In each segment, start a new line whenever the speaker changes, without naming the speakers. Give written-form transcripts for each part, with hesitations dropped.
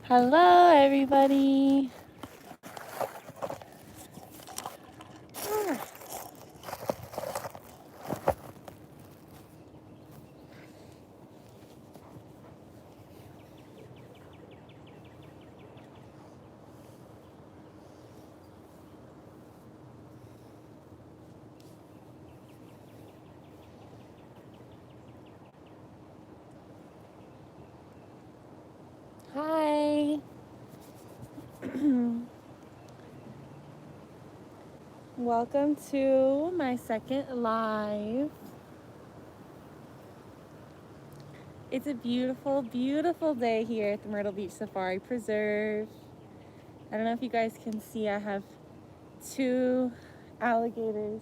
Hello, everybody. Hi. Welcome to my second live. It's a beautiful, beautiful day here at the Myrtle Beach Safari Preserve. I don't know if you guys can see, I have two alligators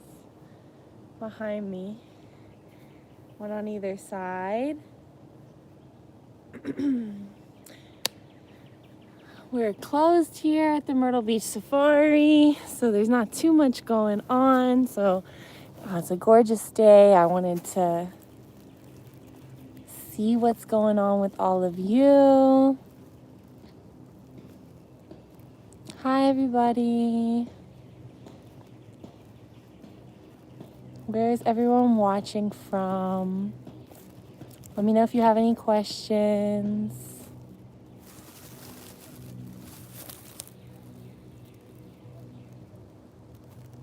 behind me, one on either side. We're closed here at the Myrtle Beach Safari, so there's not too much going on. So it's a gorgeous day. I wanted to see what's going on with all of you. Hi, everybody. Where is everyone watching from? Let me know if you have any questions.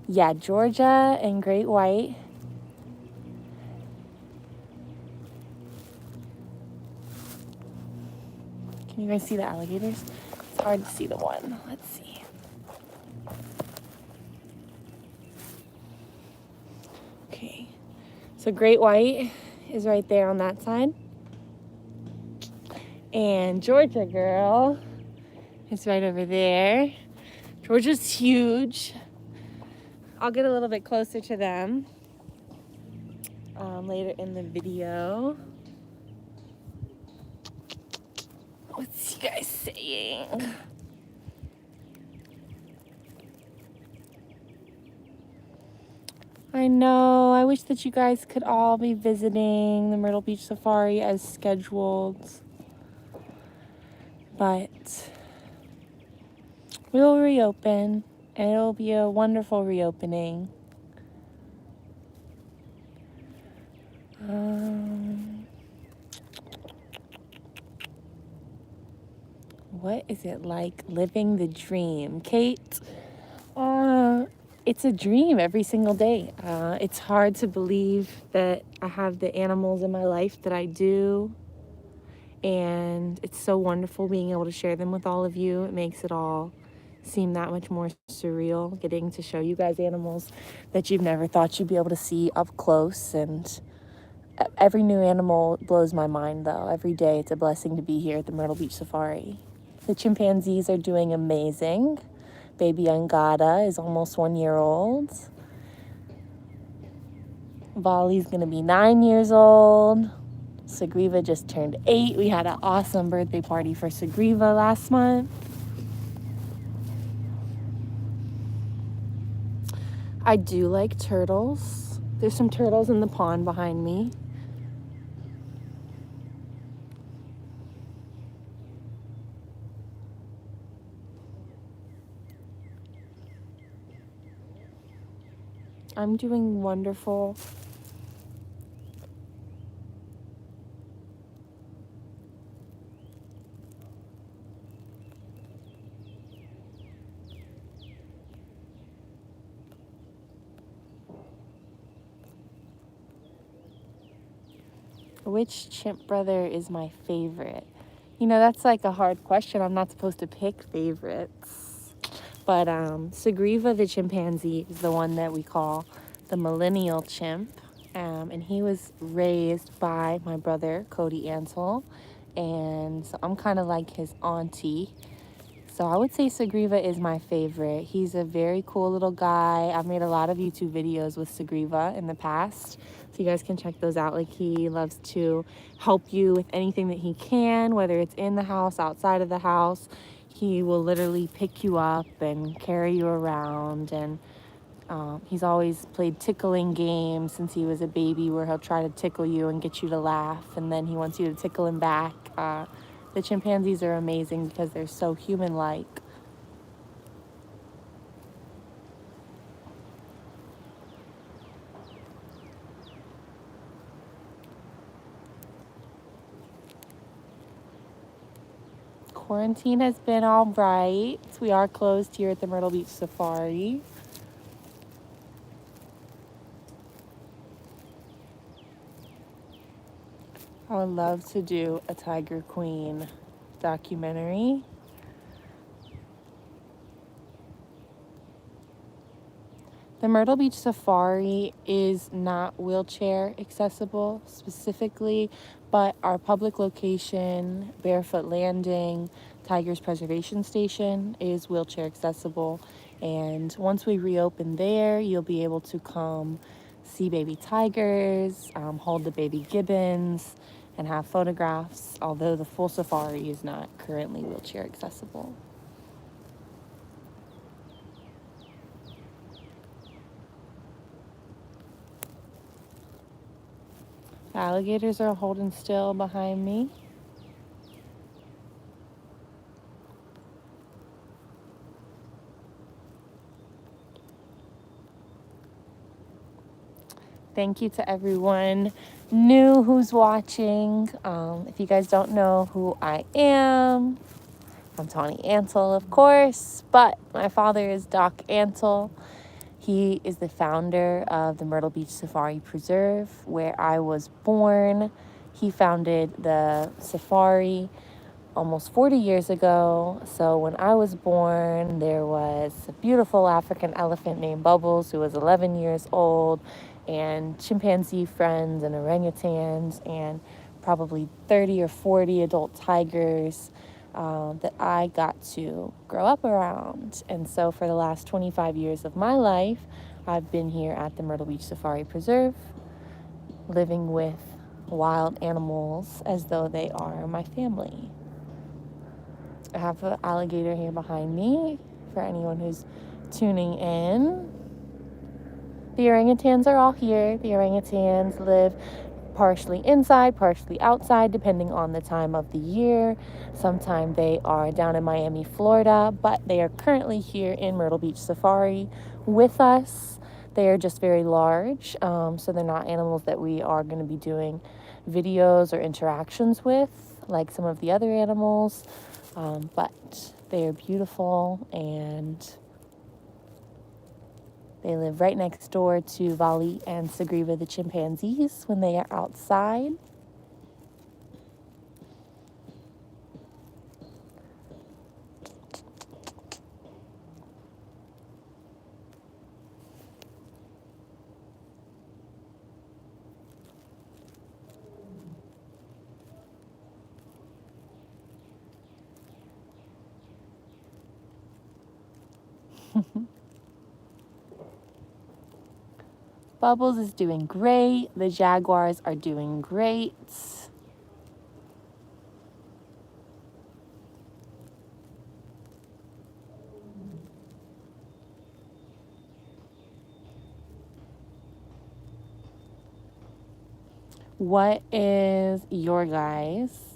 Yeah, Georgia and Great White. Can you guys see the alligators? It's hard to see the one. Let's see. Okay. So Great White is right there on that side. And Georgia girl is right over there. Georgia's huge. I'll get a little bit closer to them later in the video. What's you guys saying? I know. I wish that you guys could all be visiting the Myrtle Beach Safari as scheduled. But we'll reopen, and it'll be a wonderful reopening. What is it like living the dream, Kate? It's a dream every single day. It's hard to believe that I have the animals in my life that I do. And it's so wonderful being able to share them with all of you. It makes it all seem that much more surreal, getting to show you guys animals that you've never thought you'd be able to see up close. And every new animal blows my mind, though. Every day it's a blessing to be here at the Myrtle Beach Safari. The chimpanzees are doing amazing. Baby Angada is almost 1 year old. Volley's gonna be 9 years old. Sagriva just turned 8. We had an awesome birthday party for Sagriva last month. I do like turtles. There's some turtles in the pond behind me. I'm doing wonderful. Which chimp brother is my favorite? You know, that's like a hard question. I'm not supposed to pick favorites. But Sagriva the chimpanzee is the one that we call the millennial chimp. And he was raised by my brother, Cody Antle. And so I'm kind of like his auntie. So I would say Sagriva is my favorite. He's a very cool little guy. I've made a lot of YouTube videos with Sagriva in the past, so you guys can check those out. Like, he loves to help you with anything that he can, whether it's in the house, outside of the house. He will literally pick you up and carry you around. And he's always played tickling games since he was a baby, where he'll try to tickle you and get you to laugh, and then he wants you to tickle him back. The chimpanzees are amazing because they're so human-like. Quarantine has been all right. We are closed here at the Myrtle Beach Safari. I would love to do a Tiger Queen documentary. The Myrtle Beach Safari is not wheelchair accessible specifically, but our public location, Barefoot Landing, Tigers Preservation Station is wheelchair accessible. And once we reopen there, you'll be able to come see baby tigers, hold the baby gibbons, and have photographs, although the full safari is not currently wheelchair accessible. Alligators are holding still behind me. Thank you to everyone new who's watching. If you guys don't know who I am, I'm Tawny Antle, of course, but my father is Doc Antle. He is the founder of the Myrtle Beach Safari Preserve, where I was born. He founded the safari almost 40 years ago. So when I was born, there was a beautiful African elephant named Bubbles who was 11 years old, and chimpanzee friends and orangutans and probably 30 or 40 adult tigers that I got to grow up around. And so for the last 25 years of my life, I've been here at the Myrtle Beach Safari Preserve, living with wild animals as though they are my family. I have an alligator here behind me for anyone who's tuning in. The orangutans are all here. The orangutans live partially inside, partially outside, depending on the time of the year. Sometimes they are down in Miami, Florida, but they are currently here in Myrtle Beach Safari with us. They are just very large, so they're not animals that we are going to be doing videos or interactions with like some of the other animals. But they are beautiful, and they live right next door to Vali and Sagriva the chimpanzees when they are outside. Bubbles is doing great. The jaguars are doing great. What is your guys'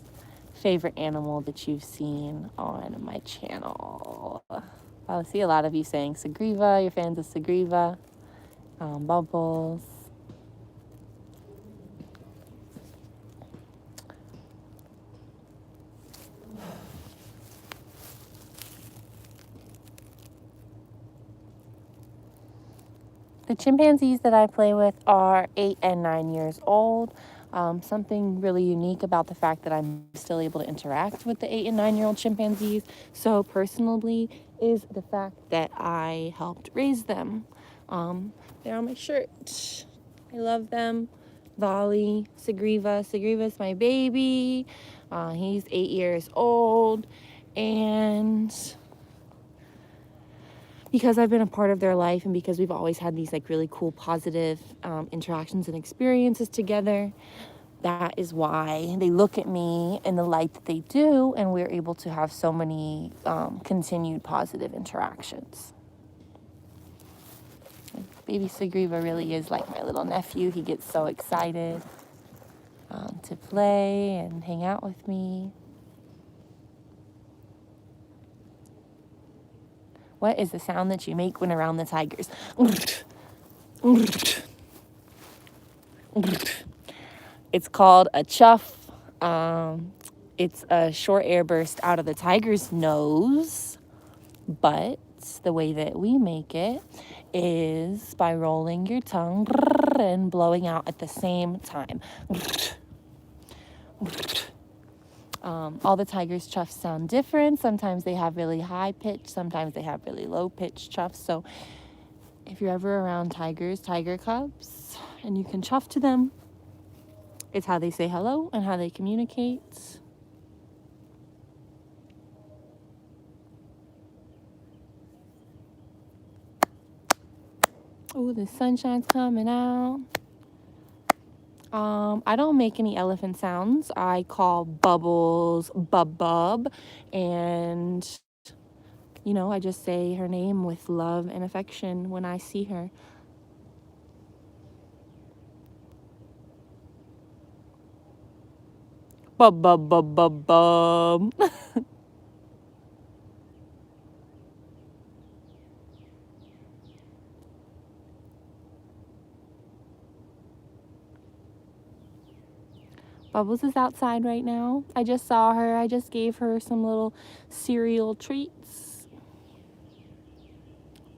favorite animal that you've seen on my channel? I see a lot of you saying Sagriva. You're fans of Sagriva. Bubbles. The chimpanzees that I play with are 8 and 9 years old. Something really unique about the fact that I'm still able to interact with the 8 and 9-year-old chimpanzees so personally is the fact that I helped raise them. They're on my shirt. I love them. Vali, Sagriva. Sagriva's my baby. He's 8 years old, and because I've been a part of their life and because we've always had these like really cool positive interactions and experiences together, that is why they look at me in the light that they do, and we're able to have so many continued positive interactions. Baby Sagriva really is like my little nephew. He gets so excited to play and hang out with me. What is the sound that you make when around the tigers? It's called a chuff. It's a short air burst out of the tiger's nose, but the way that we make it is by rolling your tongue and blowing out at the same time. All the tiger's chuffs sound different. Sometimes they have really high pitch, sometimes they have really low pitch chuffs. So if you're ever around tigers, tiger cubs, and you can chuff to them, it's how they say hello and how they communicate. Oh, the sunshine's coming out. I don't make any elephant sounds. I call Bubbles bub, and I just say her name with love and affection when I see her. Bub. Bubbles is outside right now. I just saw her. I just gave her some little cereal treats.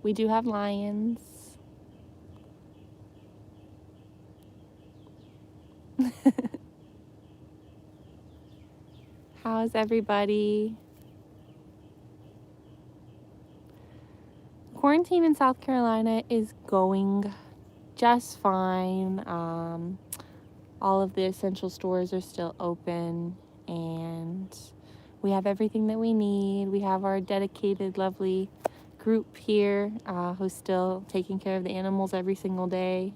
We do have lions. How's everybody? Quarantine in South Carolina is going just fine. All of the essential stores are still open, and we have everything that we need. We have our dedicated, lovely group here who's still taking care of the animals every single day.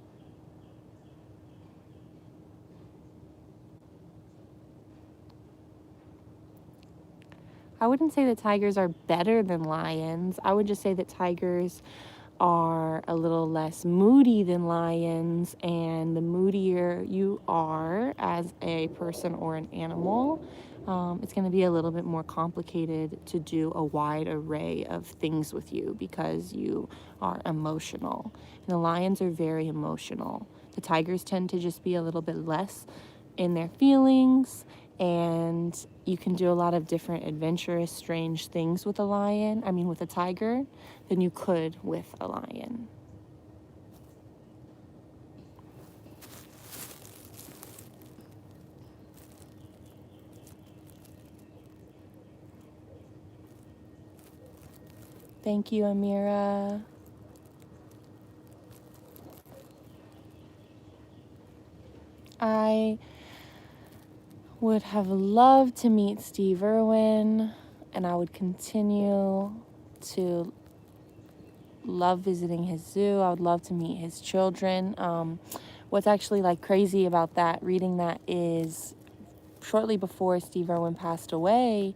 I wouldn't say that tigers are better than lions. I would just say that tigers are a little less moody than lions, and the moodier you are as a person or an animal, it's going to be a little bit more complicated to do a wide array of things with you because you are emotional. And the lions are very emotional. The tigers tend to just be a little bit less in their feelings, and you can do a lot of different adventurous, strange things with with a tiger than you could with a lion. Thank you, Amira. I would have loved to meet Steve Irwin, and I would continue to love visiting his zoo. I would love to meet his children. What's actually crazy about that, reading that, is shortly before Steve Irwin passed away,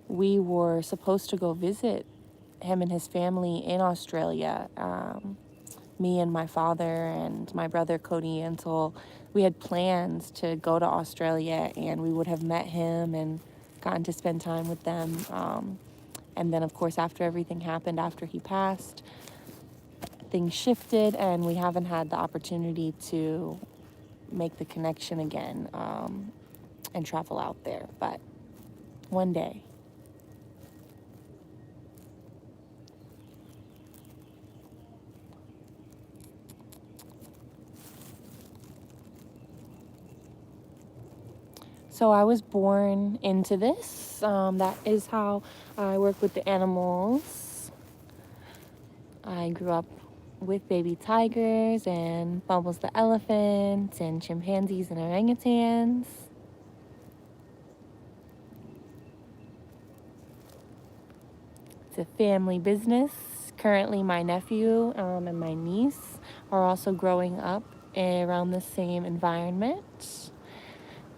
we were supposed to go visit him and his family in Australia. Me and my father and my brother Cody Antle, we had plans to go to Australia, and we would have met him and gotten to spend time with them. And then, of course, after everything happened, after he passed, things shifted, and we haven't had the opportunity to make the connection again and travel out there. But one day. So I was born into this. That is how I work with the animals. I grew up with baby tigers and Bubbles the elephant and chimpanzees and orangutans. It's a family business. Currently, my nephew and my niece are also growing up around the same environment,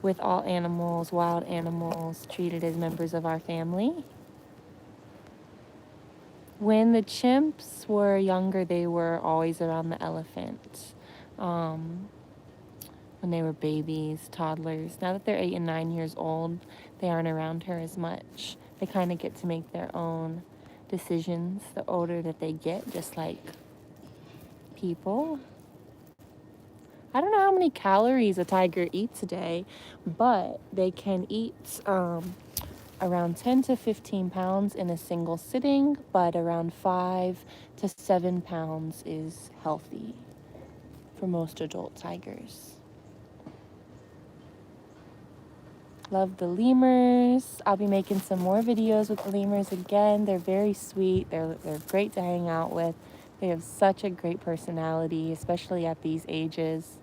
with all animals, wild animals, treated as members of our family. When the chimps were younger, they were always around the elephant. When they were babies, toddlers. Now that they're 8 and 9 years old, they aren't around her as much. They kind of get to make their own decisions the older that they get, just like people. I don't know how many calories a tiger eats a day, but they can eat around 10 to 15 pounds in a single sitting, but around 5 to 7 pounds is healthy for most adult tigers. Love the lemurs. I'll be making some more videos with the lemurs again. They're very sweet. They're great to hang out with. They have such a great personality, especially at these ages.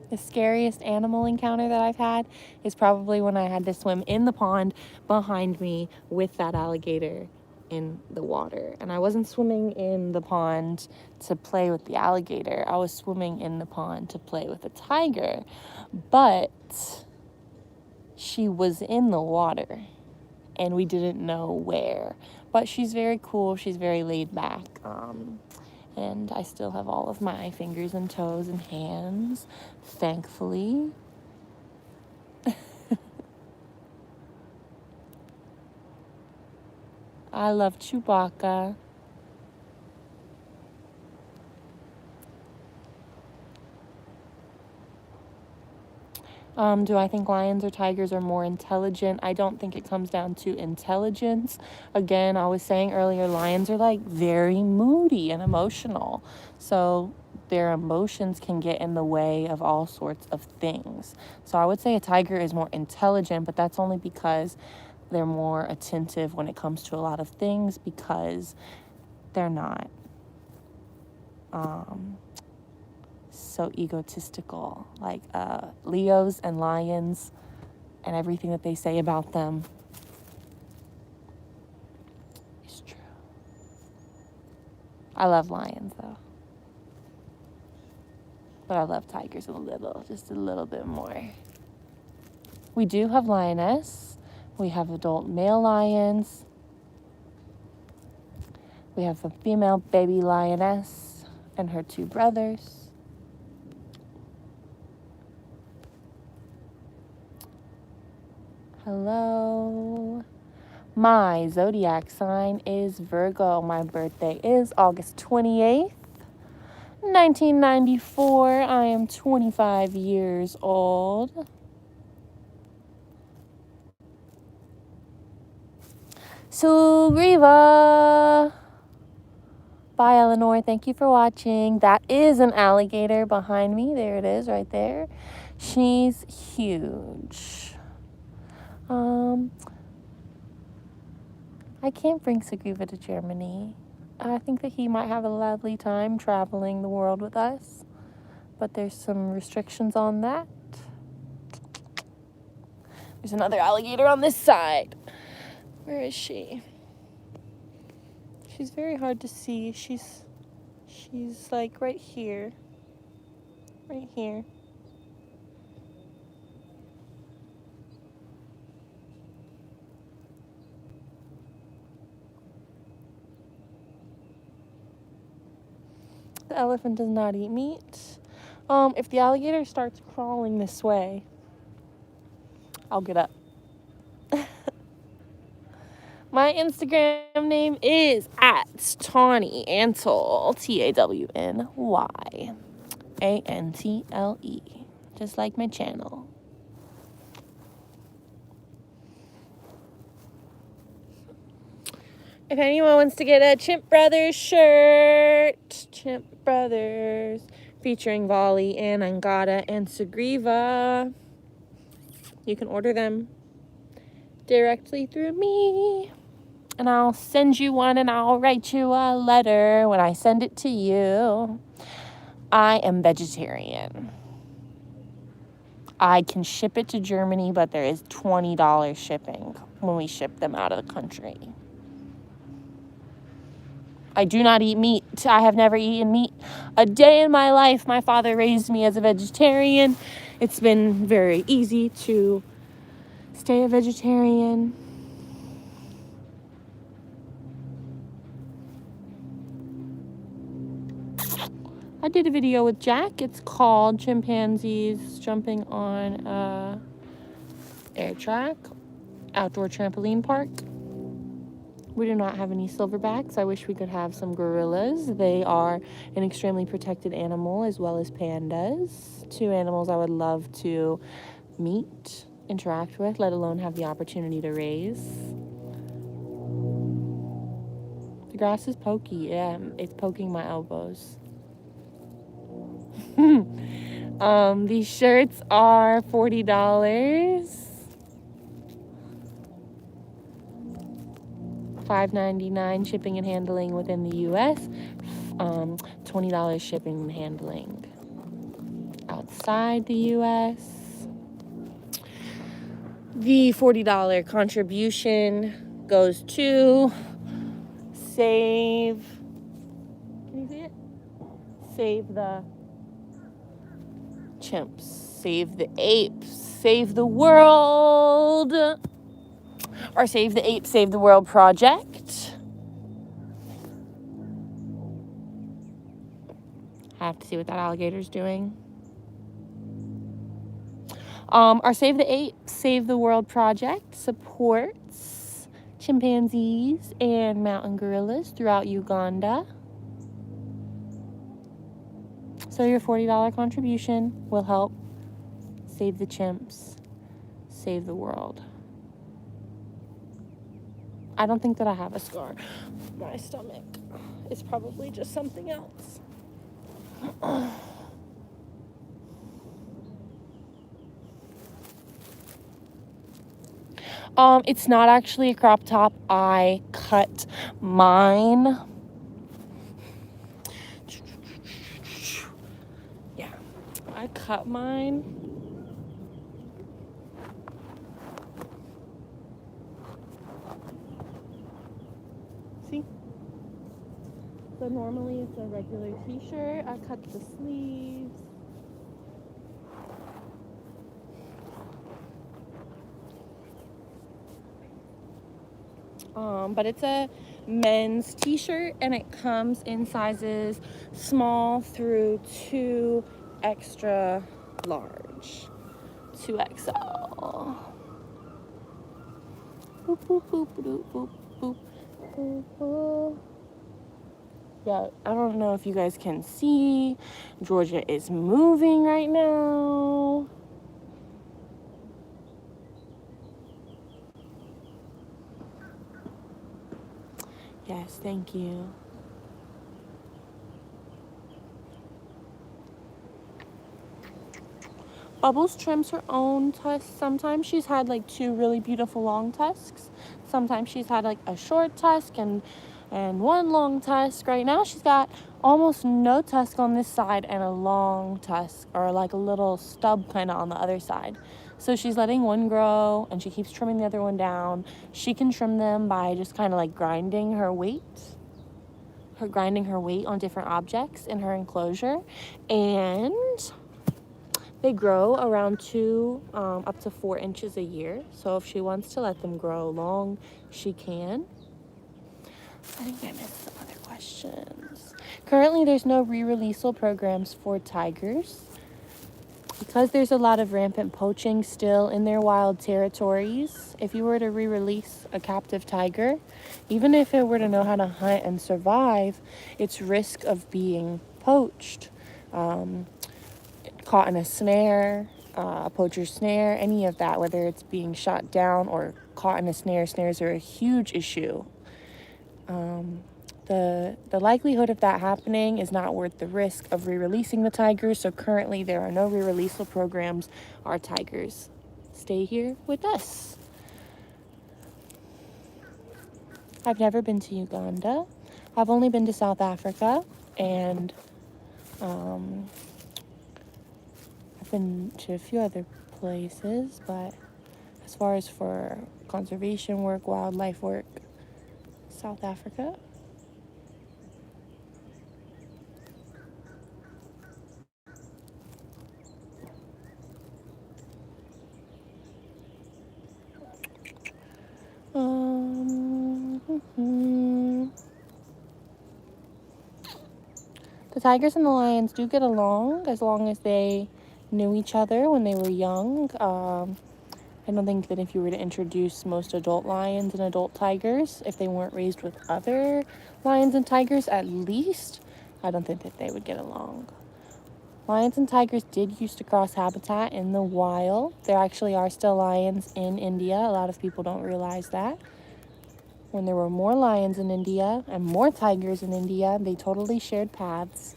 The scariest animal encounter that I've had is probably when I had to swim in the pond behind me with that alligator in the water. And I wasn't swimming in the pond to play with the alligator. I was swimming in the pond to play with the tiger. But she was in the water and we didn't know where. But she's very cool. She's very laid back. And I still have all of my fingers and toes and hands, thankfully. I love Chewbacca. Do I think lions or tigers are more intelligent? I don't think it comes down to intelligence. Again, I was saying earlier, lions are like very moody and emotional. So their emotions can get in the way of all sorts of things. So I would say a tiger is more intelligent, but that's only because they're more attentive when it comes to a lot of things, because they're not so egotistical. Like Leos and lions and everything that they say about them is true. I love lions though. But I love tigers just a little bit more. We do have lioness. We have adult male lions. We have a female baby lioness and her 2 brothers. Hello. My zodiac sign is Virgo. My birthday is August 28th, 1994. I am 25 years old. Sugriva. Bye, Eleanor. Thank you for watching. That is an alligator behind me. There it is right there. She's huge. I can't bring Sugriva to Germany. I think that he might have a lovely time traveling the world with us, but there's some restrictions on that. There's another alligator on this side. Where is she? She's very hard to see. She's like right here. Right here. The elephant does not eat meat. If the alligator starts crawling this way, I'll get up. My Instagram name is @Tawny Antle, TAWNY ANTLE, just like my channel. If anyone wants to get a Chimp Brothers shirt, Chimp Brothers, featuring Volley and Angada and Sugriva, you can order them directly through me. And I'll send you one and I'll write you a letter when I send it to you. I am vegetarian. I can ship it to Germany, but there is $20 shipping when we ship them out of the country. I do not eat meat. I have never eaten meat a day in my life. My father raised me as a vegetarian. It's been very easy to stay a vegetarian. did a video with Jack. It's called Chimpanzees Jumping on a Air Track, Outdoor Trampoline Park. We do not have any silverbacks. I wish we could have some gorillas. They are an extremely protected animal, as well as pandas. Two animals I would love to meet, interact with, let alone have the opportunity to raise. The grass is pokey. Yeah, it's poking my elbows. These shirts are $40. $5.99 shipping and handling within the U.S. $20 shipping and handling outside the U.S. The $40 contribution goes to save. Can you see it? Save the chimps. Save the apes. Save the world. Or Save the Apes, Save the World project. I have to see what that alligator's doing. Our Save the Apes, Save the World project supports chimpanzees and mountain gorillas throughout Uganda. So your $40 contribution will help save the chimps, save the world. I don't think that I have a scar on my stomach. It's probably just something else. It's not actually a crop top. I cut mine. Yeah, I cut mine. See? So normally it's a regular t-shirt. I cut the sleeves. But it's a men's t-shirt and it comes in sizes small through 2 extra large. 2XL. Boop, boop, boop, boop, boop, boop, boop, boop. Yeah, I don't know if you guys can see. Georgia is moving right now. Yes, thank you. Bubbles trims her own tusks. Sometimes she's had like 2 really beautiful long tusks. Sometimes she's had like a short tusk and 1 long tusk. Right now she's got almost no tusk on this side and a long tusk, or like a little stub kind of on the other side. So she's letting one grow and she keeps trimming the other one down. She can trim them by just kind of like grinding her weight on different objects in her enclosure, and they grow around 2 up to 4 inches a year. So if she wants to let them grow long, she can. I think I missed some other questions. Currently, there's no re-releasal programs for tigers because there's a lot of rampant poaching still in their wild territories. If you were to re-release a captive tiger, even if it were to know how to hunt and survive, its risk of being poached, caught in a snare, a poacher's snare, any of that, whether it's being shot down or caught in a snare. Snares are a huge issue. The likelihood of that happening is not worth the risk of re-releasing the tigers, so currently there are no re-releasal programs. Our tigers stay here with us. I've never been to Uganda. I've only been to South Africa, and I've been to a few other places, but as far as for conservation work, wildlife work, South Africa. The The tigers and the lions do get along as long as they knew each other when they were young. I don't think that if you were to introduce most adult lions and adult tigers, if they weren't raised with other lions and tigers at least, I don't think that they would get along. Lions and tigers did used to cross habitat in the wild. There actually are still lions in India. A lot of people don't realize that. When there were more lions in India and more tigers in India, they totally shared paths.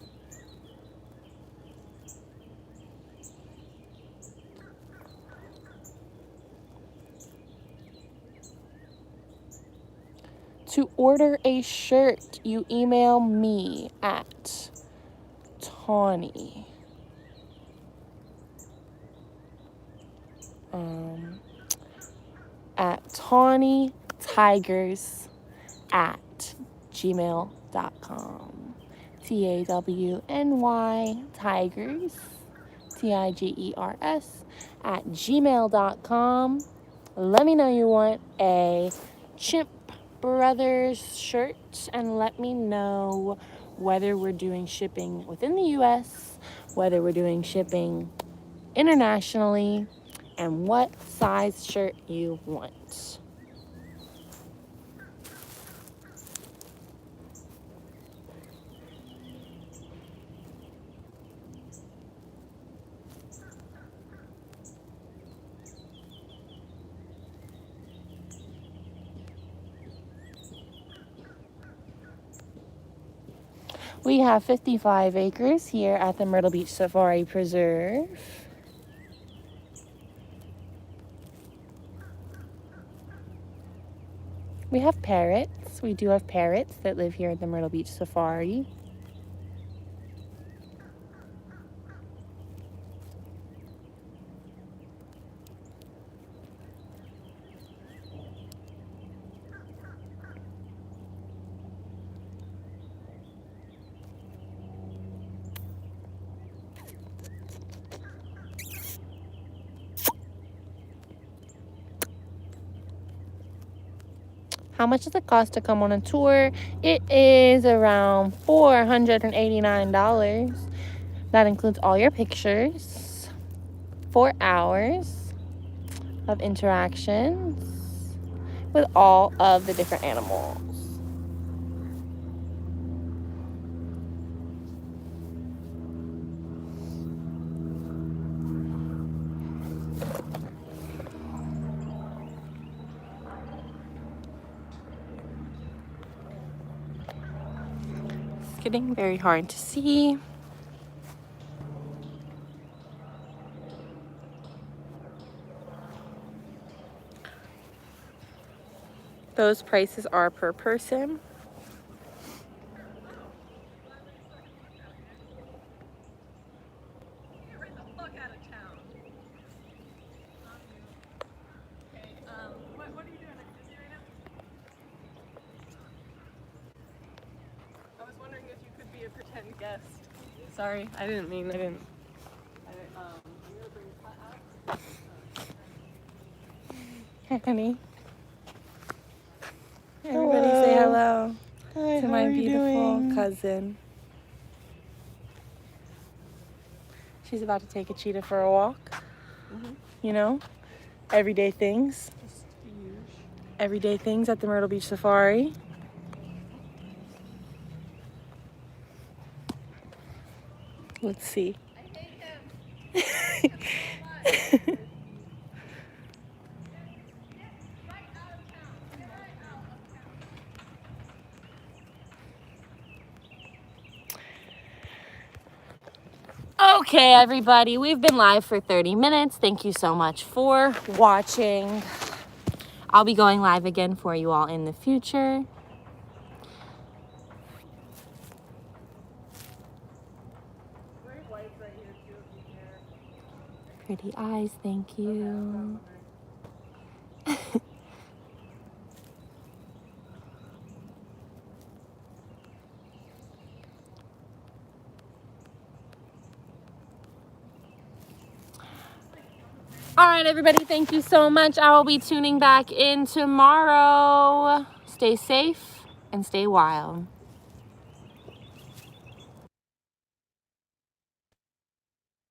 To order a shirt, you email me at Tawny. At Tawny Tigers at gmail.com. TAWNY Tigers, TIGERS at gmail.com. Let me know you want a Chimp Brothers shirt and let me know whether we're doing shipping within the US, whether we're doing shipping internationally, and what size shirt you want. We have 55 acres here at the Myrtle Beach Safari Preserve. We have parrots. We do have parrots that live here at the Myrtle Beach Safari. How much does it cost to come on a tour? It is around $489. That includes all your pictures, 4 hours of interactions with all of the different animals. It's getting very hard to see. Those prices are per person.
What are you doing? Are you busy right now? I was wondering if you could be a pretend guest. Sorry, I didn't mean. I'm gonna bring the pot out.
Hi, honey. Everybody say hello
Hi,
to my beautiful cousin. She's about to take a cheetah for a walk. You know, everyday things. Everyday things at the Myrtle Beach Safari. Let's see.
I hate him.
Okay, everybody, we've been live for 30 minutes. Thank you so much for watching. I'll be going live again for you all in the future. Pretty eyes, thank you. All right, everybody, thank you so much. I will be tuning back in tomorrow. Stay safe and stay wild.